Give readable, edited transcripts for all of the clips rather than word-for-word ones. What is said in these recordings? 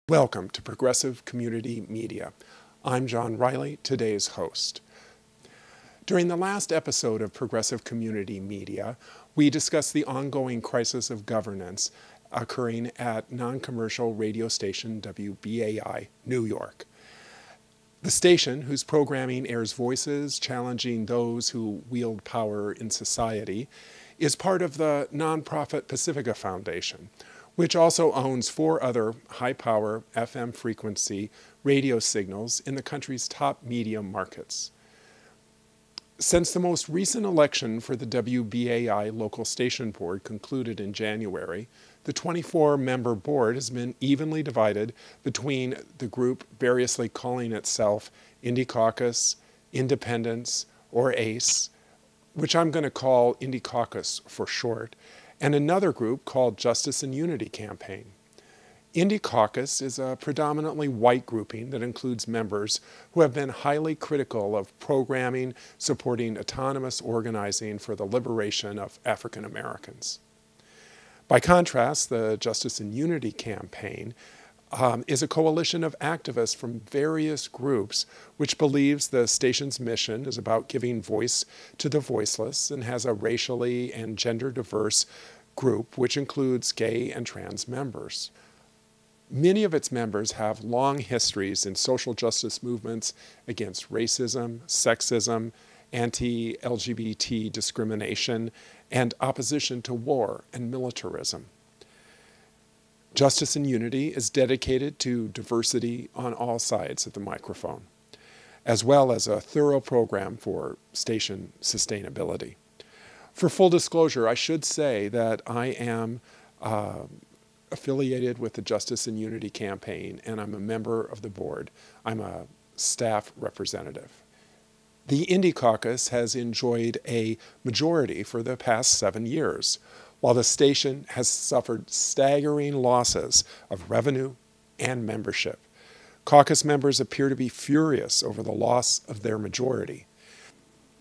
Welcome to Progressive Community Media. I'm John Riley, today's host. During the last episode of Progressive Community Media, we discussed the ongoing crisis of governance occurring at non-commercial radio station WBAI, New York. The station, whose programming airs voices challenging those who wield power in society, is part of the nonprofit Pacifica Foundation, which also owns 4 other high-power FM frequency radio signals in the country's top media markets. Since the most recent election for the WBAI local station board concluded in January, the 24-member board has been evenly divided between the group variously calling itself Indy Caucus, Independence, or ACE, which I'm going to call Indy Caucus for short, and another group called Justice and Unity Campaign. Indy Caucus is a predominantly white grouping that includes members who have been highly critical of programming supporting autonomous organizing for the liberation of African Americans. By contrast, the Justice and Unity Campaign is a coalition of activists from various groups which believes the station's mission is about giving voice to the voiceless and has a racially and gender diverse group which includes gay and trans members. Many of its members have long histories in social justice movements against racism, sexism, anti-LGBT discrimination, and opposition to war and militarism. Justice and Unity is dedicated to diversity on all sides of the microphone, as well as a thorough program for station sustainability. For full disclosure, I should say that I am affiliated with the Justice and Unity Campaign, and I'm a member of the board. I'm a staff representative. The Indy Caucus has enjoyed a majority for the past 7 years, while the station has suffered staggering losses of revenue and membership. Caucus members appear to be furious over the loss of their majority.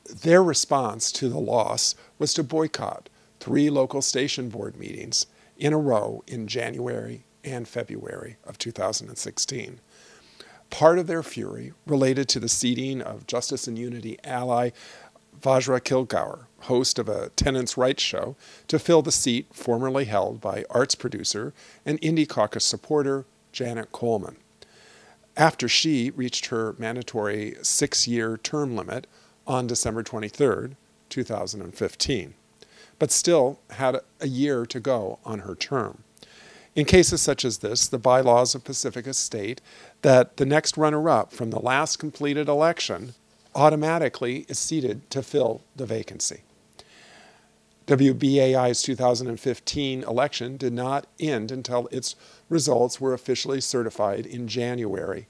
Their response to the loss was to boycott 3 local station board meetings in a row in January and February of 2016. Part of their fury related to the seating of Justice and Unity ally Vajra Kilgour, host of a tenants' rights show, to fill the seat formerly held by arts producer and Indy Caucus supporter Janet Coleman, after she reached her mandatory 6-year term limit on December 23, 2015, but still had a year to go on her term. In cases such as this, the bylaws of Pacifica state that the next runner-up from the last completed election automatically is seated to fill the vacancy. WBAI's 2015 election did not end until its results were officially certified in January,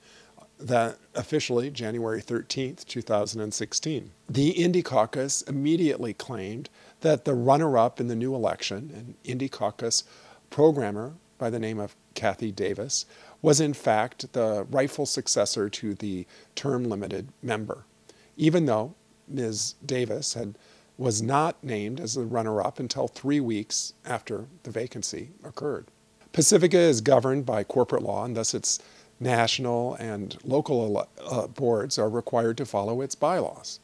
officially January 13th, 2016. The Indy Caucus immediately claimed that the runner-up in the new election, an Indy Caucus programmer by the name of Kathryn Davis, was in fact the rightful successor to the term-limited member, even though Ms. Davis was not named as the runner-up until 3 weeks after the vacancy occurred. Pacifica is governed by corporate law, and thus its national and local boards are required to follow its bylaws.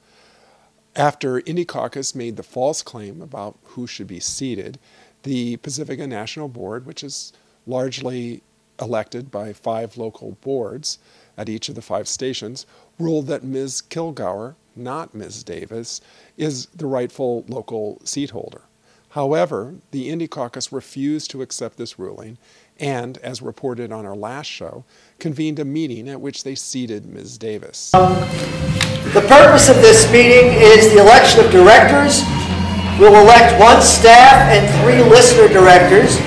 After Indy Caucus made the false claim about who should be seated, the Pacifica National Board, which is largely elected by 5 local boards at each of the 5 stations, ruled that Ms. Kilgour, not Ms. Davis, is the rightful local seat holder. However, the Indy Caucus refused to accept this ruling and, as reported on our last show, convened a meeting at which they seated Ms. Davis. The purpose of this meeting is the election of directors. We'll elect 1 staff and 3 listener directors.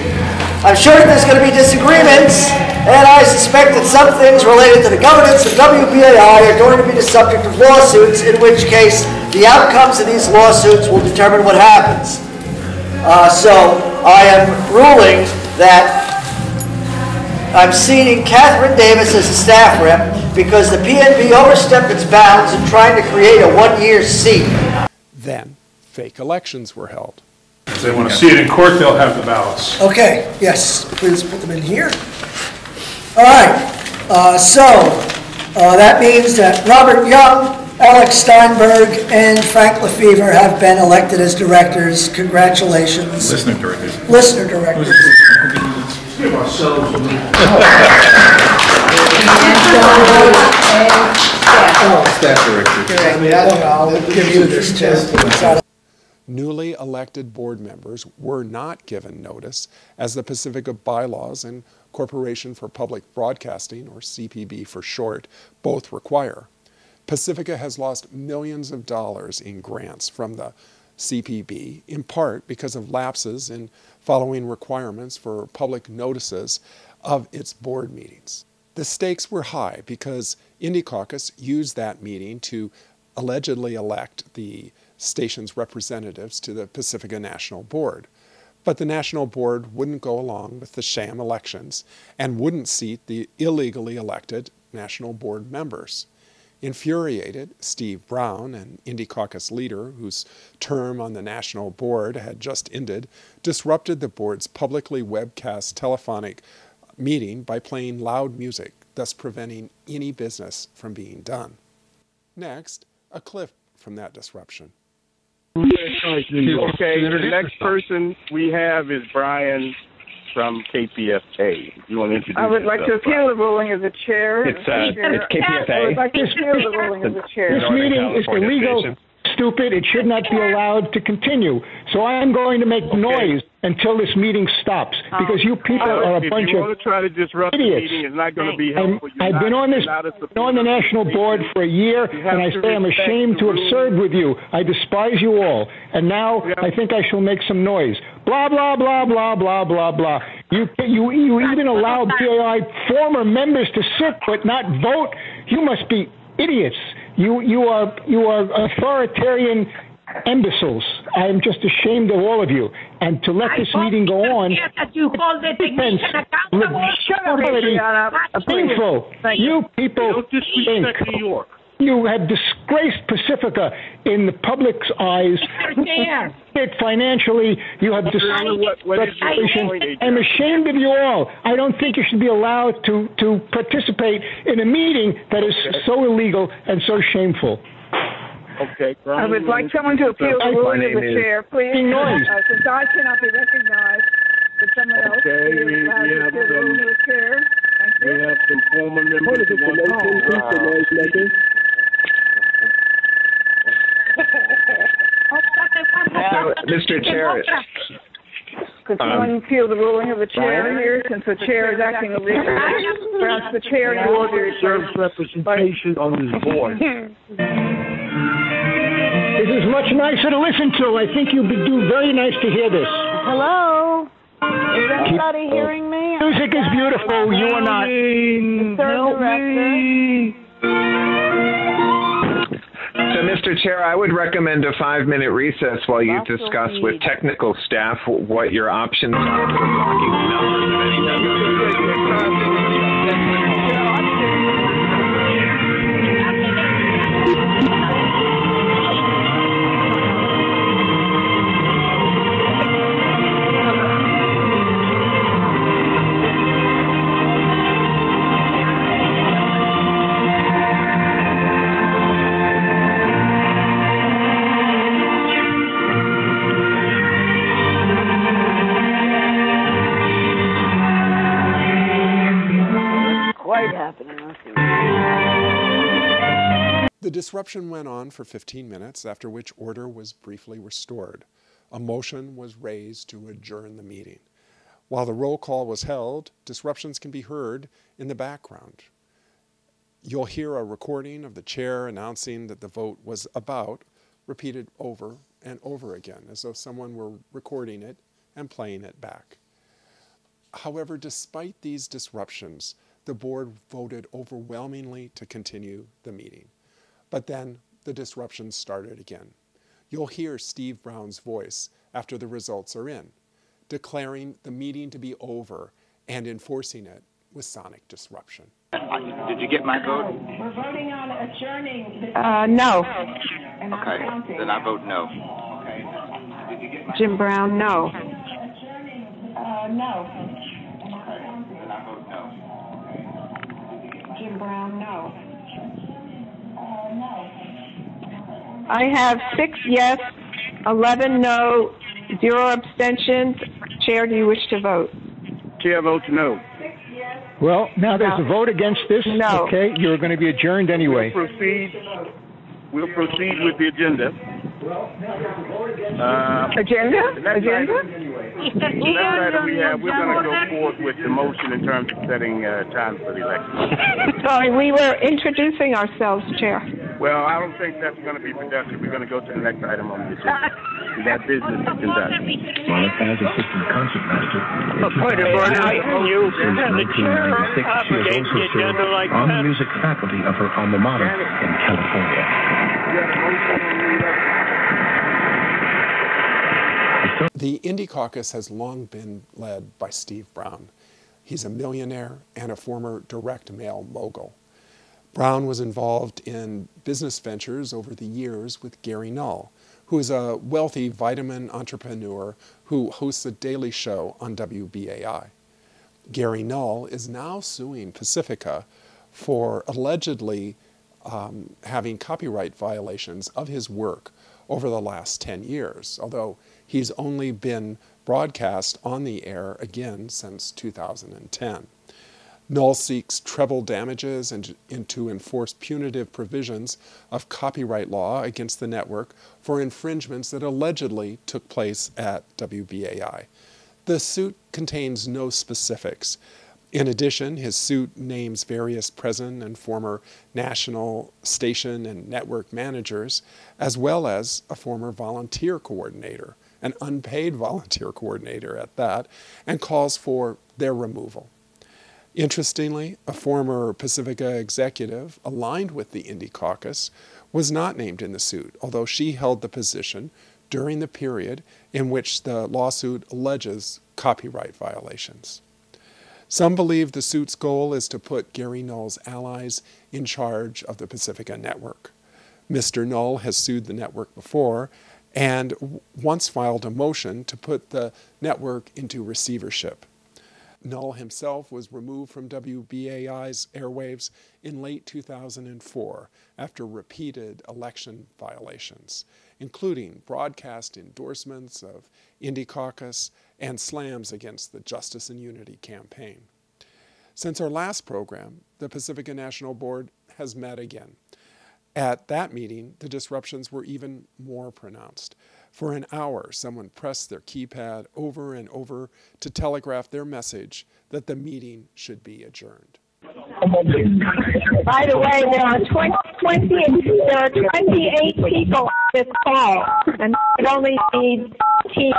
I'm sure that there's going to be disagreements, and I suspect that some things related to the governance of WBAI are going to be the subject of lawsuits, in which case the outcomes of these lawsuits will determine what happens. So I am ruling that I'm seating Kathryn Davis as a staff rep because the PNP overstepped its bounds in trying to create a 1-year seat. Then fake elections were held. If they want to see it in court, they'll have the ballots. Okay, yes, please put them in here. All right, that means that Robert Young, Alex Steinberg, and Frank Lefevre have been elected as directors. Congratulations. Listener directors. Listener directors. Give ourselves a little. Staff directors. I mean, I'll give you this test. Newly elected board members were not given notice, as the Pacifica bylaws and Corporation for Public Broadcasting, or CPB for short, both require. Pacifica has lost millions of dollars in grants from the CPB, in part because of lapses in following requirements for public notices of its board meetings. The stakes were high because Indy Caucus used that meeting to allegedly elect the station's representatives to the Pacifica National Board. But the National Board wouldn't go along with the sham elections and wouldn't seat the illegally elected National Board members. Infuriated, Steve Brown, an Indy Caucus leader whose term on the National Board had just ended, disrupted the board's publicly webcast telephonic meeting by playing loud music, thus preventing any business from being done. Next, a clip from that disruption. Okay, the next person we have is Brian from KPFA. You want to introduce I would like to yourself, appeal the ruling of the chair. It's KPFA. I would like to appeal the ruling of the chair. This meeting is illegal, stupid. It should not be allowed to continue. So I am going to make noise until this meeting stops, because you people are a bunch If you of want to try to disrupt idiots. the meeting, it's not going to be helpful. I've been on the National Board for a year, and I say I'm ashamed to have served with you. I despise you all, and now I think I shall make some noise. Blah blah blah blah blah blah blah. You even allow BAI former members to sit but not vote. You must be idiots. You are authoritarian imbeciles. I am just ashamed of all of you. And to let this meeting go on, painful. You people think you have disgraced Pacifica in the public's eyes. Financially, you have disgraced reputation. I'm ashamed of you all. I don't think you should be allowed to participate in a meeting that is so illegal and so shameful. Okay, I would like someone to appeal the ruling of the chair, please. Since I cannot be recognized, would someone else be allowed to appeal the ruling of the chair? Thank you. We have some former members who want to Mr. Chair. Could someone appeal the ruling of the chair here, since the chair is acting illegally? Perhaps the chair in order serves representation on this board. This is much nicer to listen to. I think you'd do very nice to hear this. Hello? Is anybody hearing me? Music is beautiful. You are not. Help me. So, Mr. Chair, I would recommend a 5-minute recess while you discuss with technical staff what your options are for blocking the numbers of any members. The disruption went on for 15 minutes, after which order was briefly restored. A motion was raised to adjourn the meeting. While the roll call was held, disruptions can be heard in the background. You'll hear a recording of the chair announcing that the vote was about, repeated over and over again, as though someone were recording it and playing it back. However, despite these disruptions, the board voted overwhelmingly to continue the meeting. But then the disruptions started again. You'll hear Steve Brown's voice after the results are in, declaring the meeting to be over and enforcing it with sonic disruption. Did you get my vote? We're voting on adjourning. No. Okay, then I vote no. Jim Brown, no. Adjourning. No. Then I vote no. Steve Brown, no. I have 6 yes, 11 no, 0 abstentions. Chair, do you wish to vote? Chair votes no. Well, now there's a vote against this. No. Okay, you're going to be adjourned anyway. We'll proceed with the agenda. Agenda? The next item we have, we're going to go forward with the motion in terms of setting time for the election. Sorry, we were introducing ourselves, Chair. Well, I don't think that's going to be productive. We're going to go to the next item on the agenda. We got business to conduct. Well, as assistant concertmaster, Point of order. You, the chair, obligates the agenda like on that. the music faculty of her alma mater in California. The Indy Caucus has long been led by Steve Brown. He's a millionaire and a former direct mail mogul. Brown was involved in business ventures over the years with Gary Null, who is a wealthy vitamin entrepreneur who hosts a daily show on WBAI. Gary Null is now suing Pacifica for allegedly having copyright violations of his work over the last 10 years, although he's only been broadcast on the air again since 2010. Null seeks treble damages and to enforce punitive provisions of copyright law against the network for infringements that allegedly took place at WBAI. The suit contains no specifics. In addition, his suit names various present and former national station and network managers, as well as a former volunteer coordinator, an unpaid volunteer coordinator at that, and calls for their removal. Interestingly, a former Pacifica executive aligned with the Indy Caucus was not named in the suit, although she held the position during the period in which the lawsuit alleges copyright violations. Some believe the suit's goal is to put Gary Null's allies in charge of the Pacifica network. Mr. Null has sued the network before and once filed a motion to put the network into receivership. Null himself was removed from WBAI's airwaves in late 2004 after repeated election violations, including broadcast endorsements of Indy Caucus and slams against the Justice and Unity campaign. Since our last program, the Pacifica National Board has met again. At that meeting, the disruptions were even more pronounced. For an hour, someone pressed their keypad over and over to telegraph their message that the meeting should be adjourned. By the way, there are 28 people on this call, and it only needs 18.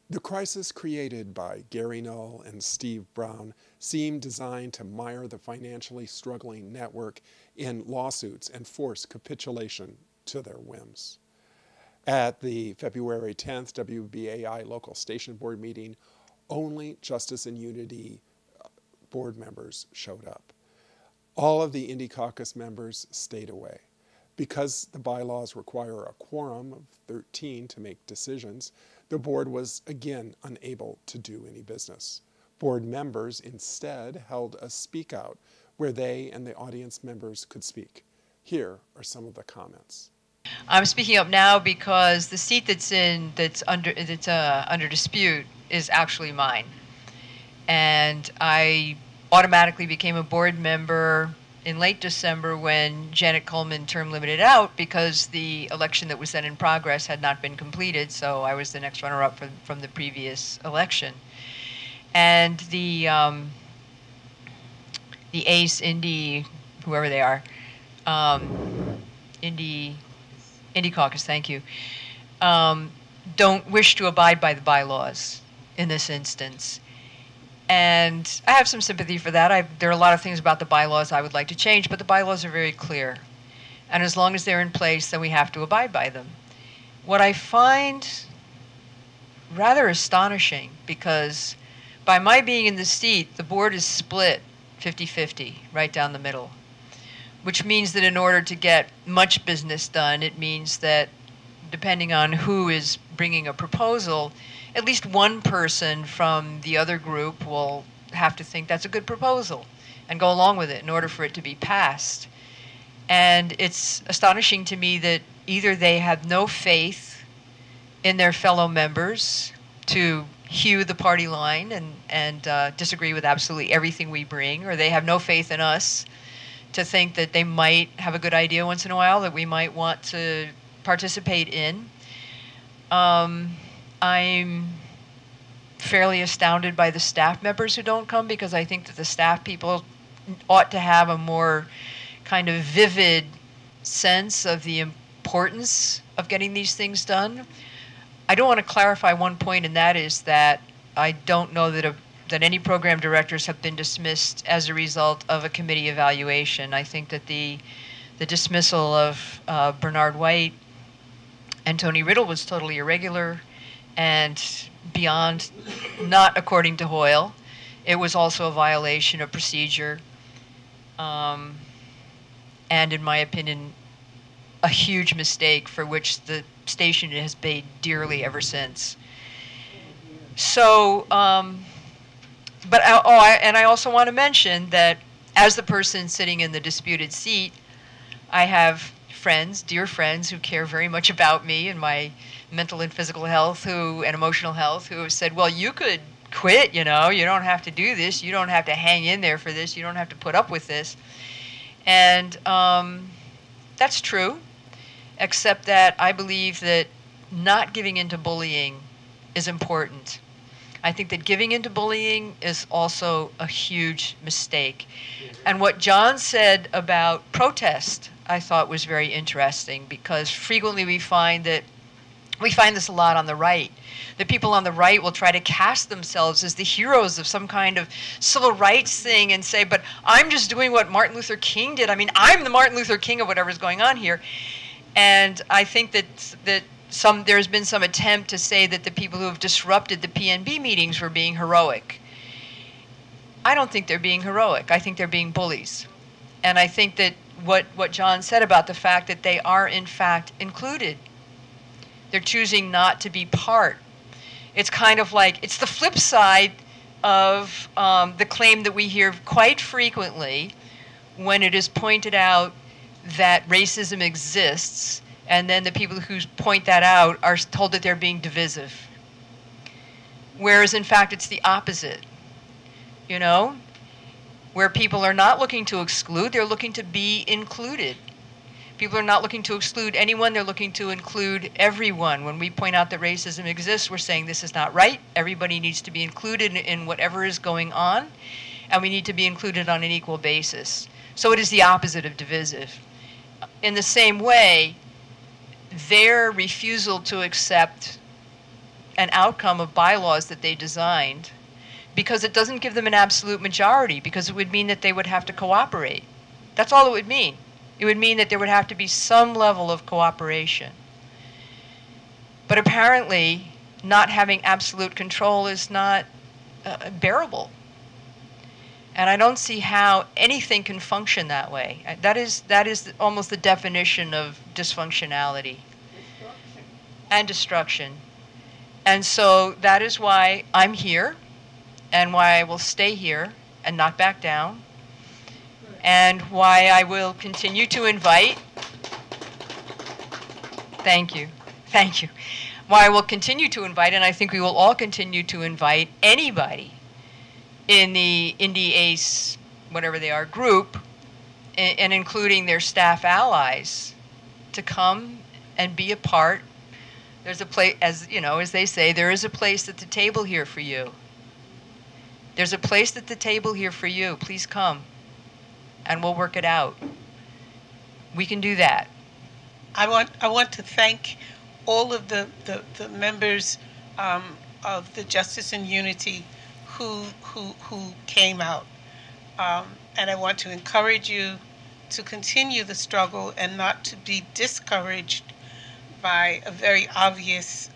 The crisis created by Gary Null and Steve Brown seemed designed to mire the financially struggling network in lawsuits and force capitulation to their whims. At the February 10th WBAI local station board meeting, only Justice and Unity board members showed up. All of the Indy Caucus members stayed away. Because the bylaws require a quorum of 13 to make decisions, the board was again unable to do any business. Board members instead held a speak out where they and the audience members could speak. Here are some of the comments. I'm speaking up now because the seat that's under dispute is actually mine. And I automatically became a board member in late December when Janet Coleman term limited out because the election that was then in progress had not been completed, so I was the next runner-up from the previous election. And the ACE, Indy, whoever they are, Indy Caucus, thank you, don't wish to abide by the bylaws in this instance. And I have some sympathy for that. There are a lot of things about the bylaws I would like to change, but the bylaws are very clear. And as long as they're in place, then we have to abide by them. What I find rather astonishing, because by my being in the seat, the board is split 50-50, right down the middle, which means that in order to get much business done, it means that depending on who is bringing a proposal, at least one person from the other group will have to think that's a good proposal and go along with it in order for it to be passed. And it's astonishing to me that either they have no faith in their fellow members to hew the party line and disagree with absolutely everything we bring, or they have no faith in us to think that they might have a good idea once in a while that we might want to participate in. I'm fairly astounded by the staff members who don't come, because I think that the staff people ought to have a more kind of vivid sense of the importance of getting these things done. I do want to clarify one point, and that is that I don't know that any program directors have been dismissed as a result of a committee evaluation. I think that the dismissal of Bernard White and Tony Riddle was totally irregular and beyond, not according to Hoyle. It was also a violation of procedure, and in my opinion, a huge mistake for which the station has paid dearly ever since. So, I also want to mention that as the person sitting in the disputed seat, I have friends, dear friends, who care very much about me and my mental and physical health and emotional health, who have said, well, you could quit, you don't have to do this, you don't have to hang in there for this, you don't have to put up with this. And that's true, except that I believe that not giving into bullying is important. I think that giving into bullying is also a huge mistake. And what John said about protest, I thought was very interesting, because frequently we find this a lot on the right. The people on the right will try to cast themselves as the heroes of some kind of civil rights thing and say, but I'm just doing what Martin Luther King did. I mean, I'm the Martin Luther King of whatever's going on here. And I think that there's been some attempt to say that the people who have disrupted the PNB meetings were being heroic. I don't think they're being heroic. I think they're being bullies. And I think that what John said about the fact that they are in fact included, they're choosing not to be part. It's kind of like, it's the flip side of the claim that we hear quite frequently when it is pointed out that racism exists, and then the people who point that out are told that they're being divisive. Whereas in fact it's the opposite, where people are not looking to exclude, they're looking to be included. People are not looking to exclude anyone, they're looking to include everyone. When we point out that racism exists, we're saying this is not right. Everybody needs to be included in whatever is going on, and we need to be included on an equal basis. So it is the opposite of divisive. In the same way, their refusal to accept an outcome of bylaws that they designed, because it doesn't give them an absolute majority, because it would mean that they would have to cooperate. That's all it would mean. It would mean that there would have to be some level of cooperation. But apparently, not having absolute control is not bearable. And I don't see how anything can function that way. That is almost the definition of dysfunctionality and destruction. And so that is why I'm here, and why I will stay here and not back down, and why I will continue to invite. Thank you. Why I will continue to invite, and I think we will all continue to invite anybody in the Indy ACE, whatever they are, group, and including their staff allies, to come and be a part. There's a place, as they say, there is a place at the table here for you. There's a place at the table here for you. Please come, and we'll work it out. We can do that. I want to thank all of the members of the Justice and Unity who came out, and I want to encourage you to continue the struggle and not to be discouraged by a very obvious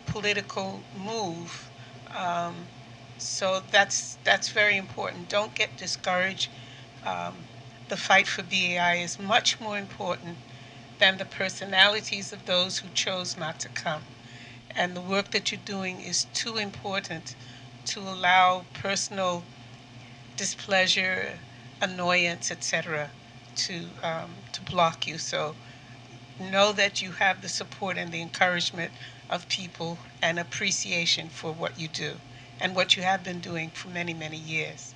political move. So that's very important. Don't get discouraged. The fight for BAI is much more important than the personalities of those who chose not to come. And the work that you're doing is too important to allow personal displeasure, annoyance, etc., to block you. So know that you have the support and the encouragement of people and appreciation for what you do and what you have been doing for many, many years.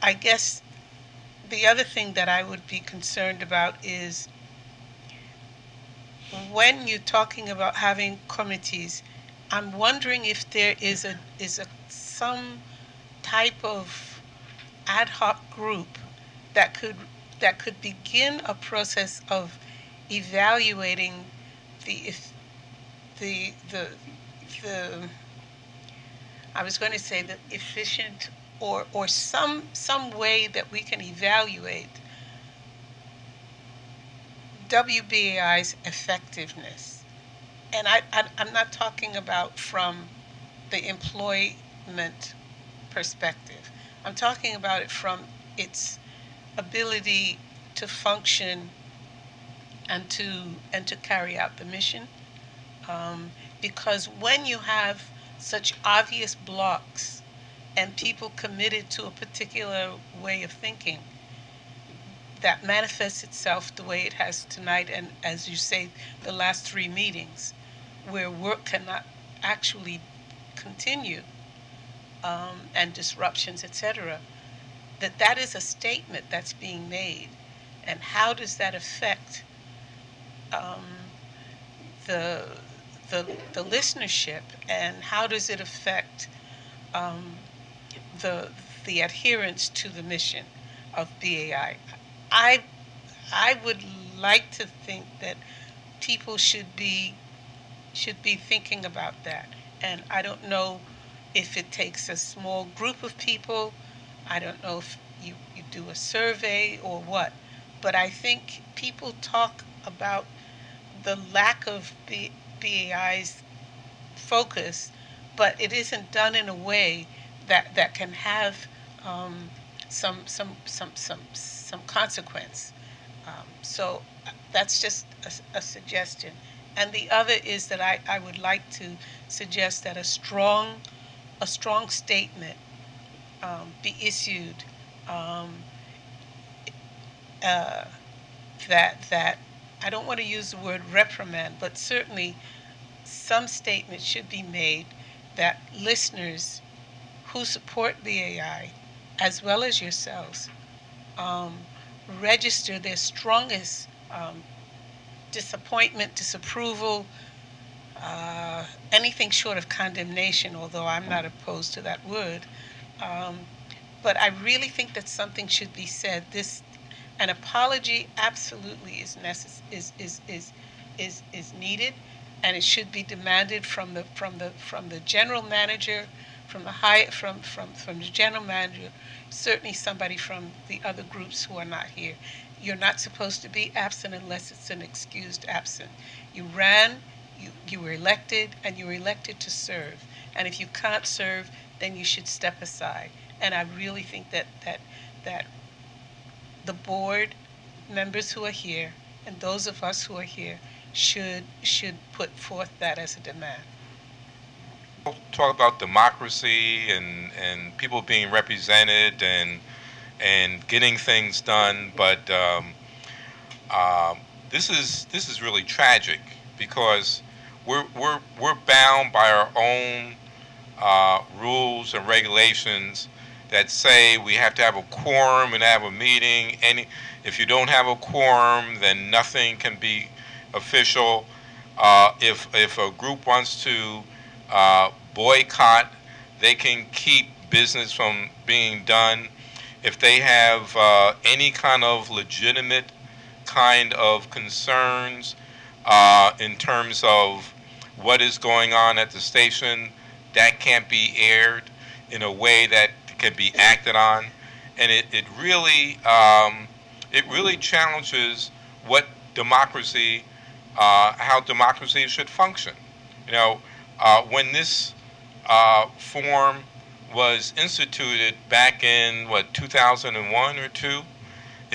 I guess the other thing that I would be concerned about is when you're talking about having committees, I'm wondering if there is some type of ad hoc group that could begin a process of evaluating the I was going to say the efficient or some way that we can evaluate WBAI's effectiveness. And I'm not talking about from the employment perspective. I'm talking about it from its ability to function and to carry out the mission. Because when you have such obvious blocks and people committed to a particular way of thinking, that manifests itself the way it has tonight, and as you say, the last 3 meetings, where work cannot actually continue, and disruptions, etc., that is a statement that's being made. And how does that affect the listenership, and how does it affect the adherence to the mission of BAI? I would like to think that people should be thinking about that. And I don't know if it takes a small group of people. I don't know if you do a survey or what. But I think people talk about the lack of BAI's focus, but it isn't done in a way that can have some consequence. So that's just a suggestion. And the other is that I would like to suggest that a strong statement be issued that I don't want to use the word reprimand, but certainly some statement should be made that listeners who support BAI, as well as yourselves, register their strongest disappointment, disapproval, anything short of condemnation, although I'm not opposed to that word. But I really think that something should be said. An apology absolutely is needed, and it should be demanded from the general manager, from the general manager, certainly somebody from the other groups who are not here. You're not supposed to be absent unless it's an excused absent. You ran, you were elected, and you were elected to serve. And if you can't serve, then you should step aside. And I really think that the board members who are here and those of us who are here should put forth that as a demand. Talk about democracy and people being represented and getting things done, but this is really tragic because we're bound by our own rules and regulations that say we have to have a quorum and have a meeting. And if you don't have a quorum, then nothing can be official. If a group wants to boycott, they can keep business from being done. If they have any kind of legitimate kind of concerns in terms of what is going on at the station, that can't be aired in a way that can be acted on. And it really challenges what democracy, how democracy should function. You know, when this form was instituted back in 2001 or 2,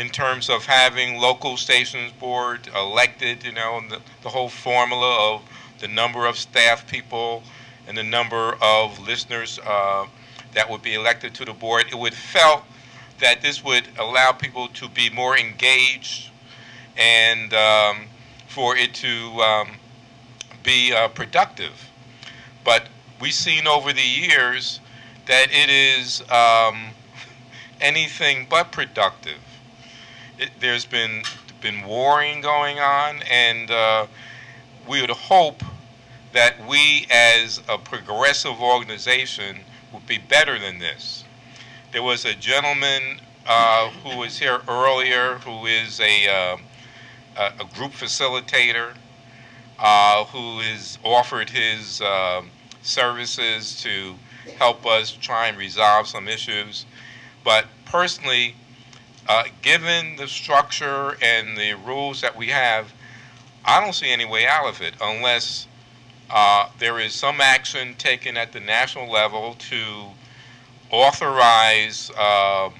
in terms of having local stations board elected, you know, and the whole formula of the number of staff people and the number of listeners that would be elected to the board. It would felt that this would allow people to be more engaged and for it to be productive. But we've seen over the years that it is anything but productive. There's been warring going on, and we would hope that we as a progressive organization would be better than this. There was a gentleman who was here earlier who is a group facilitator who has offered his services to help us try and resolve some issues. But personally, given the structure and the rules that we have, I don't see any way out of it unless there is some action taken at the national level to authorize a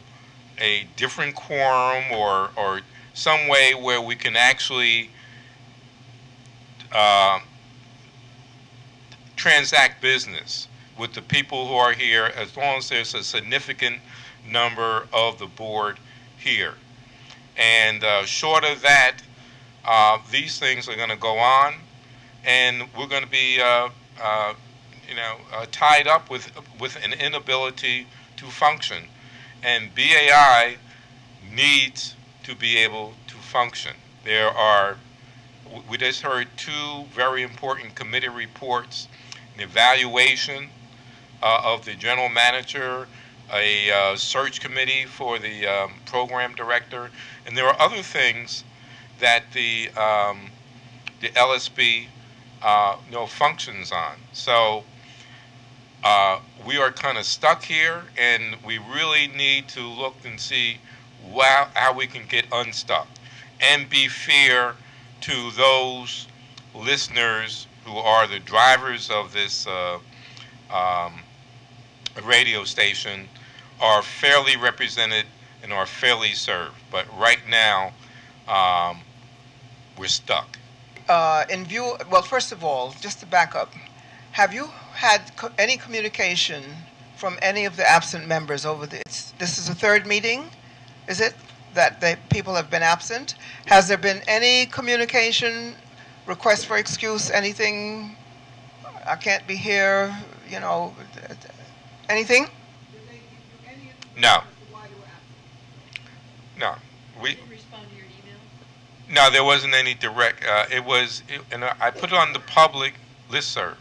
different quorum or some way where we can actually transact business with the people who are here, as long as there's a significant number of the board here. And short of that, these things are going to go on, and we're going to be tied up with an inability to function. And BAI needs to be able to function. We just heard two very important committee reports: an evaluation of the general manager, a search committee for the program director, and there are other things that the LSB functions on. So we are kind of stuck here, and we really need to look and see how we can get unstuck and be fair to those listeners who are the drivers of this radio station, are fairly represented and are fairly served. But right now, we're stuck. Well, first of all, just to back up, have you had any communication from any of the absent members over this? This is the third meeting, is it, that people have been absent? Has there been any communication, request for excuse, anything? I can't be here, anything? No. No. We didn't respond to your email? No, there wasn't any direct. And I put it on the public listserv.